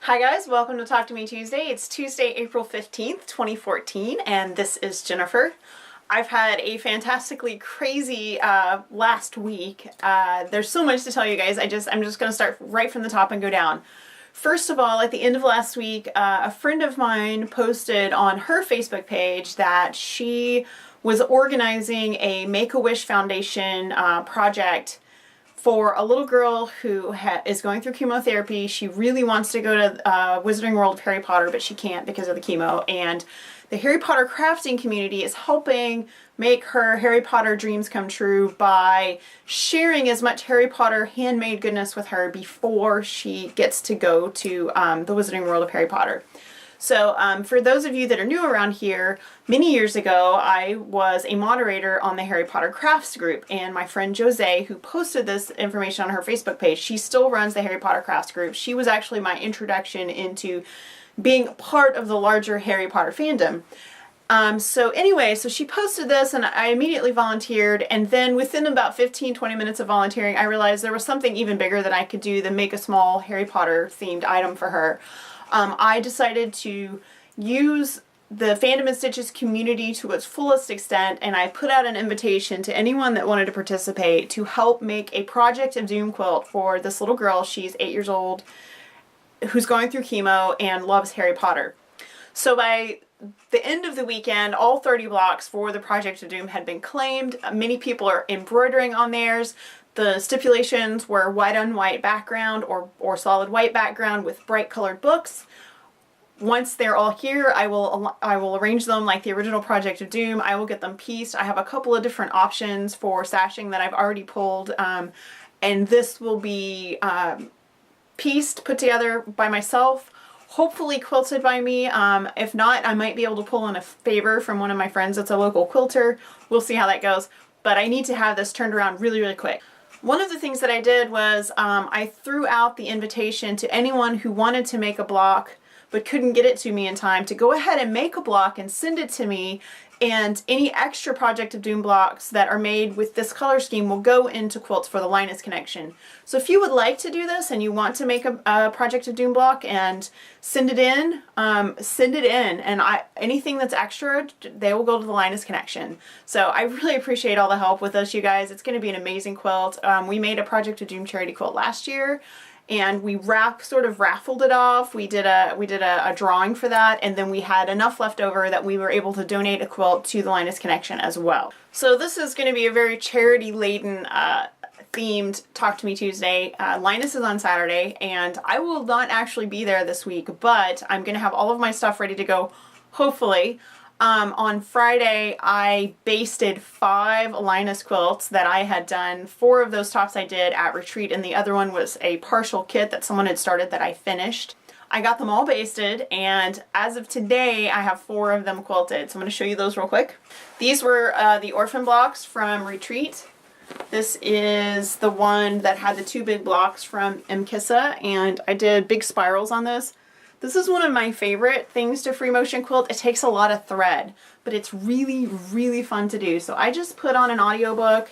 Hi guys, welcome to Talk to Me Tuesday. It's Tuesday, April 15th, 2014, and this is Jennifer. I've had a fantastically crazy last week. There's so much to tell you guys. I'm just going to start right from the top and go down. First of all, at the end of last week, a friend of mine posted on her Facebook page that she was organizing a Make-A-Wish Foundation project for a little girl who is going through chemotherapy. She really wants to go to Wizarding World of Harry Potter, but she can't because of the chemo. And the Harry Potter crafting community is helping make her Harry Potter dreams come true by sharing as much Harry Potter handmade goodness with her before she gets to go to the Wizarding World of Harry Potter. So for those of you that are new around here, many years ago I was a moderator on the Harry Potter Crafts group, and my friend Jose, who posted this information on her Facebook page, she still runs the Harry Potter Crafts group. She was actually my introduction into being part of the larger Harry Potter fandom. So she posted this and I immediately volunteered, and then within about 15-20 minutes of volunteering I realized there was something even bigger that I could do than make a small Harry Potter themed item for her. I decided to use the Fandom and Stitches community to its fullest extent, and I put out an invitation to anyone that wanted to participate to help make a Project of Doom quilt for this little girl. She's 8 years old, who's going through chemo and loves Harry Potter. So by the end of the weekend, all 30 blocks for the Project of Doom had been claimed. Many people are embroidering on theirs. The stipulations were white on white background or solid white background with bright colored books. Once they're all here, I will arrange them like the original Project of Doom. I will get them pieced. I have a couple of different options for sashing that I've already pulled, and this will be pieced, put together by myself, hopefully quilted by me. If not, I might be able to pull in a favor from one of my friends that's a local quilter. We'll see how that goes, but I need to have this turned around really, really quick. One of the things that I did was I threw out the invitation to anyone who wanted to make a block but couldn't get it to me in time to go ahead and make a block and send it to me, and any extra Project of Doom blocks that are made with this color scheme will go into quilts for the Linus Connection. So if you would like to do this and you want to make a Project of Doom block and send it in, and anything that's extra, they will go to the Linus Connection. So I really appreciate all the help with this, you guys. It's going to be an amazing quilt. We made a Project of Doom charity quilt last year, and we sort of raffled it off. We did a drawing for that, and then we had enough left over that we were able to donate a quilt to the Linus Connection as well. So this is going to be a very charity-laden themed Talk to Me Tuesday. Linus is on Saturday, and I will not actually be there this week, but I'm going to have all of my stuff ready to go, hopefully. On Friday, I basted 5 Linus quilts that I had done. 4 of those tops I did at retreat, and the other one was a partial kit that someone had started that I finished. I got them all basted, and as of today, I have 4 of them quilted. So I'm going to show you those real quick. These were the orphan blocks from retreat. This is the one that had the 2 big blocks from Mkissa, and I did big spirals on this. This is one of my favorite things to free motion quilt. It takes a lot of thread, but it's really, really fun to do. So I just put on an audiobook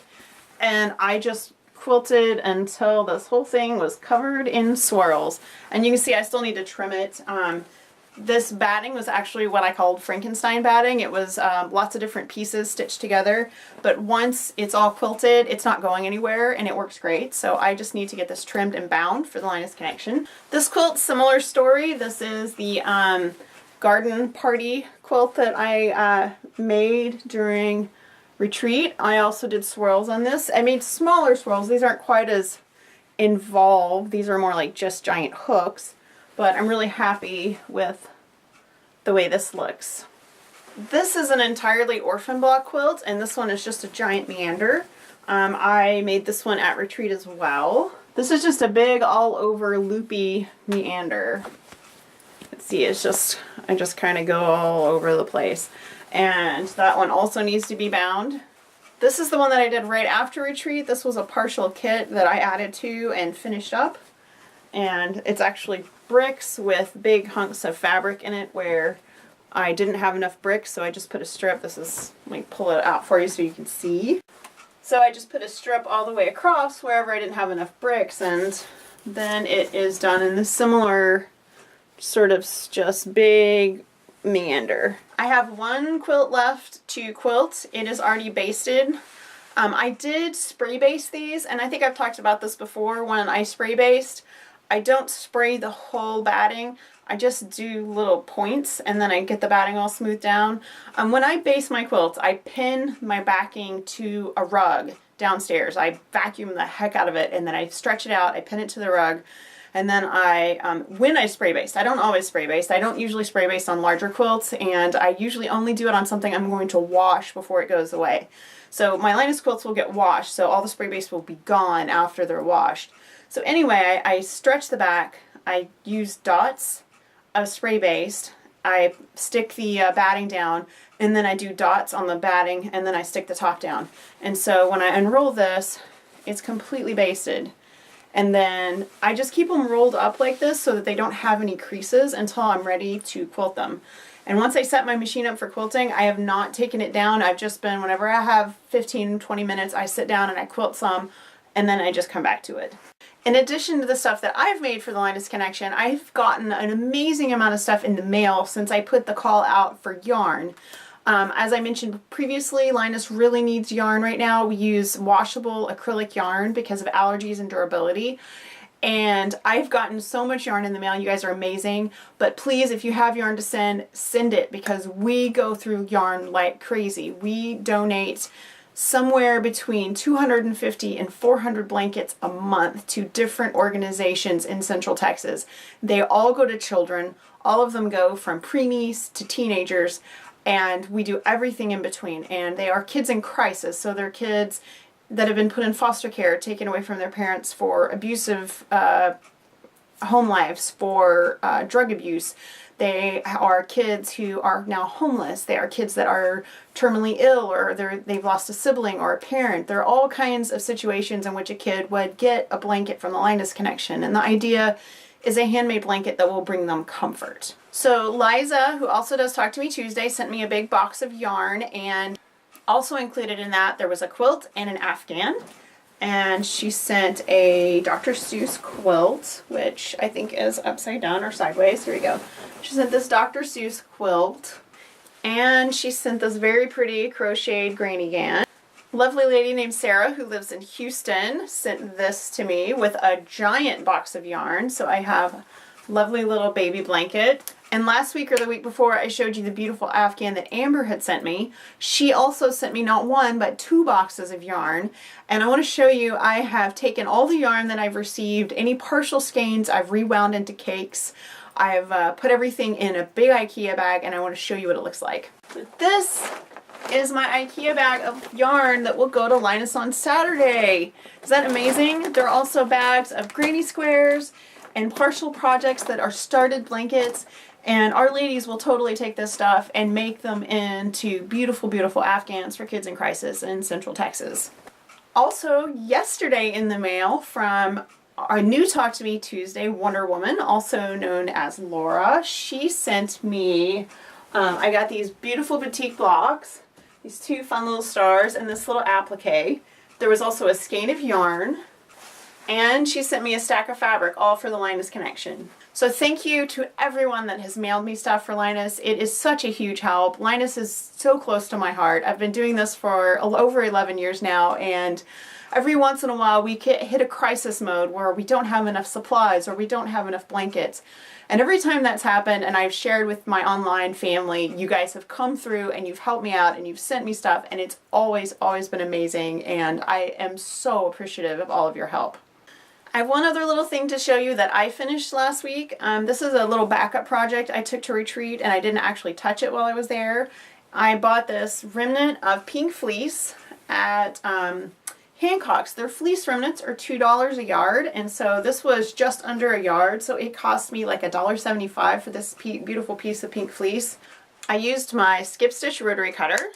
and I just quilted until this whole thing was covered in swirls. And you can see I still need to trim it. This batting was actually what I called Frankenstein batting. It was lots of different pieces stitched together, but once it's all quilted, it's not going anywhere and it works great. So I just need to get this trimmed and bound for the Linus Connection. This quilt, similar story. This is the garden party quilt that I made during retreat. I also did swirls on this. I made smaller swirls. These aren't quite as involved. These are more like just giant hooks. But I'm really happy with the way this looks. This is an entirely orphan block quilt, and this one is just a giant meander. I made this one at retreat as well. This is just a big all over loopy meander. Let's see, I just kind of go all over the place. And that one also needs to be bound. This is the one that I did right after retreat. This was a partial kit that I added to and finished up. And it's actually bricks with big hunks of fabric in it where I didn't have enough bricks, so I just put a strip. Let me pull it out for you so you can see. So I just put a strip all the way across wherever I didn't have enough bricks, and then it is done in this similar sort of just big meander. I have one quilt left to quilt. It is already basted. I did spray baste these, and I think I've talked about this before. When I spray baste, I don't spray the whole batting. I just do little points, and then I get the batting all smoothed down. When I baste my quilts, I pin my backing to a rug downstairs. I vacuum the heck out of it, and then I stretch it out, I pin it to the rug, and then when I spray baste, I don't always spray baste. I don't usually spray baste on larger quilts, and I usually only do it on something I'm going to wash before it goes away. So my Linus quilts will get washed, so all the spray baste will be gone after they're washed. So anyway, I stretch the back, I use dots of spray baste, I stick the batting down, and then I do dots on the batting, and then I stick the top down. And so when I unroll this, it's completely basted. And then I just keep them rolled up like this so that they don't have any creases until I'm ready to quilt them. And once I set my machine up for quilting, I have not taken it down. I've just been, whenever I have 15-20 minutes, I sit down and I quilt some, and then I just come back to it. In addition to the stuff that I've made for the Linus Connection, I've gotten an amazing amount of stuff in the mail since I put the call out for yarn. As I mentioned previously, Linus really needs yarn right now. We use washable acrylic yarn because of allergies and durability. And I've gotten so much yarn in the mail. You guys are amazing. But please, if you have yarn to send, send it, because we go through yarn like crazy. We donate somewhere between 250 and 400 blankets a month to different organizations in Central Texas. They all go to children. All of them go from preemies to teenagers. And we do everything in between. And they are kids in crisis. So they're kids that have been put in foster care, taken away from their parents for abusive home lives, for drug abuse. They are kids who are now homeless. They are kids that are terminally ill, or they've lost a sibling or a parent. There are all kinds of situations in which a kid would get a blanket from the Linus Connection. And the idea is a handmade blanket that will bring them comfort. So Liza, who also does Talk to Me Tuesday, sent me a big box of yarn, and also included in that there was a quilt and an afghan. And she sent a Dr. Seuss quilt, which I think is upside down or sideways. Here we go. She sent this Dr. Seuss quilt, and she sent this very pretty crocheted granny gan. Lovely lady named Sarah, who lives in Houston, sent this to me with a giant box of yarn. So I have a lovely little baby blanket. And last week or the week before, I showed you the beautiful afghan that Amber had sent me. She also sent me not one, but 2 boxes of yarn. And I want to show you, I have taken all the yarn that I've received, any partial skeins I've rewound into cakes. I've put everything in a big IKEA bag, and I want to show you what it looks like. This is my IKEA bag of yarn that will go to Linus on Saturday. Is that amazing? There are also bags of granny squares and partial projects that are started blankets. And our ladies will totally take this stuff and make them into beautiful, beautiful afghans for kids in crisis in Central Texas. Also, yesterday in the mail from our new Talk to Me Tuesday Wonder Woman, also known as Laura, she sent me, I got these beautiful batik blocks, these 2 fun little stars, and this little applique. There was also a skein of yarn, and she sent me a stack of fabric, all for the Linus Connection. So thank you to everyone that has mailed me stuff for Linus. It is such a huge help. Linus is so close to my heart. I've been doing this for over 11 years now, and every once in a while we hit a crisis mode where we don't have enough supplies or we don't have enough blankets. And every time that's happened, and I've shared with my online family, you guys have come through and you've helped me out and you've sent me stuff, and it's always, always been amazing, and I am so appreciative of all of your help. I have one other little thing to show you that I finished last week. This is a little backup project I took to retreat, and I didn't actually touch it while I was there. I bought this remnant of pink fleece at Hancock's. Their fleece remnants are $2 a yard, and so this was just under a yard, so it cost me like $1.75 for this beautiful piece of pink fleece. I used my skip stitch rotary cutter,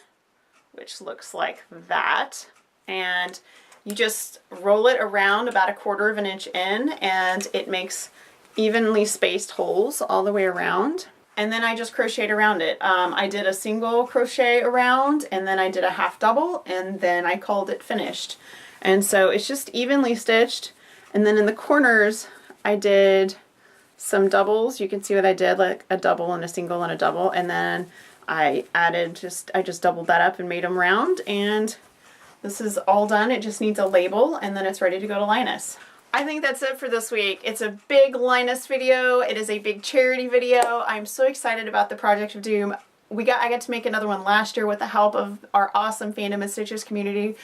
which looks like that, and you just roll it around about 1/4 inch in, and it makes evenly spaced holes all the way around. And then I just crocheted around it. I did a single crochet around, and then I did a half double, and then I called it finished. And so it's just evenly stitched. And then in the corners, I did some doubles. You can see what I did, like a double and a single and a double, and then I just doubled that up and made them round, and this is all done. It just needs a label, and then it's ready to go to Linus. I think that's it for this week. It's a big Linus video. It is a big charity video. I'm so excited about the Project of Doom. I got to make another one last year with the help of our awesome Fandom and Stitches community,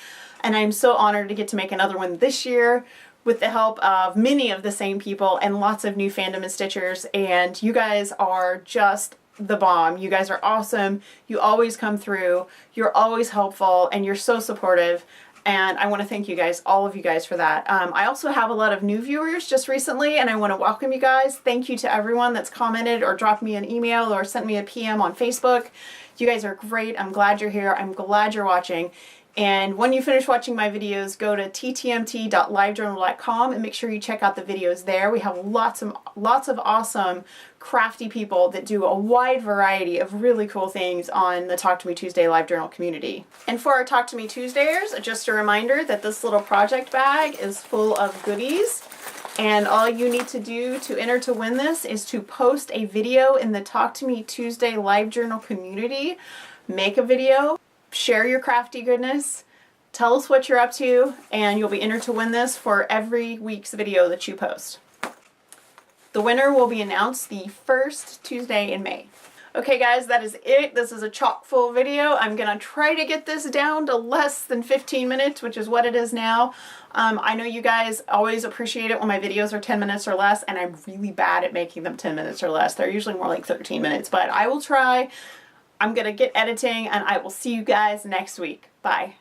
and I'm so honored to get to make another one this year with the help of many of the same people and lots of new Fandom and Stitchers, and you guys are just the bomb. You guys are awesome. You always come through. You're always helpful, and you're so supportive. And I want to thank you guys, all of you guys, for that. I also have a lot of new viewers just recently, and I want to welcome you guys. Thank you to everyone that's commented or dropped me an email or sent me a PM on Facebook. You guys are great. I'm glad you're here. I'm glad you're watching. And when you finish watching my videos, go to ttmt.livejournal.com and make sure you check out the videos there. We have lots of awesome crafty people that do a wide variety of really cool things on the Talk to Me Tuesday Live Journal community. And for our Talk to Me Tuesdayers, just a reminder that this little project bag is full of goodies. And all you need to do to enter to win this is to post a video in the Talk to Me Tuesday Live Journal community. Make a video. Share your crafty goodness, tell us what you're up to, and you'll be entered to win this for every week's video that you post. The winner will be announced the first Tuesday in May. Okay guys, that is it. This is a chock full video. I'm gonna try to get this down to less than 15 minutes, which is what it is now. I know you guys always appreciate it when my videos are 10 minutes or less, and I'm really bad at making them 10 minutes or less. They're usually more like 13 minutes, but I will try. I'm going to get editing, and I will see you guys next week. Bye.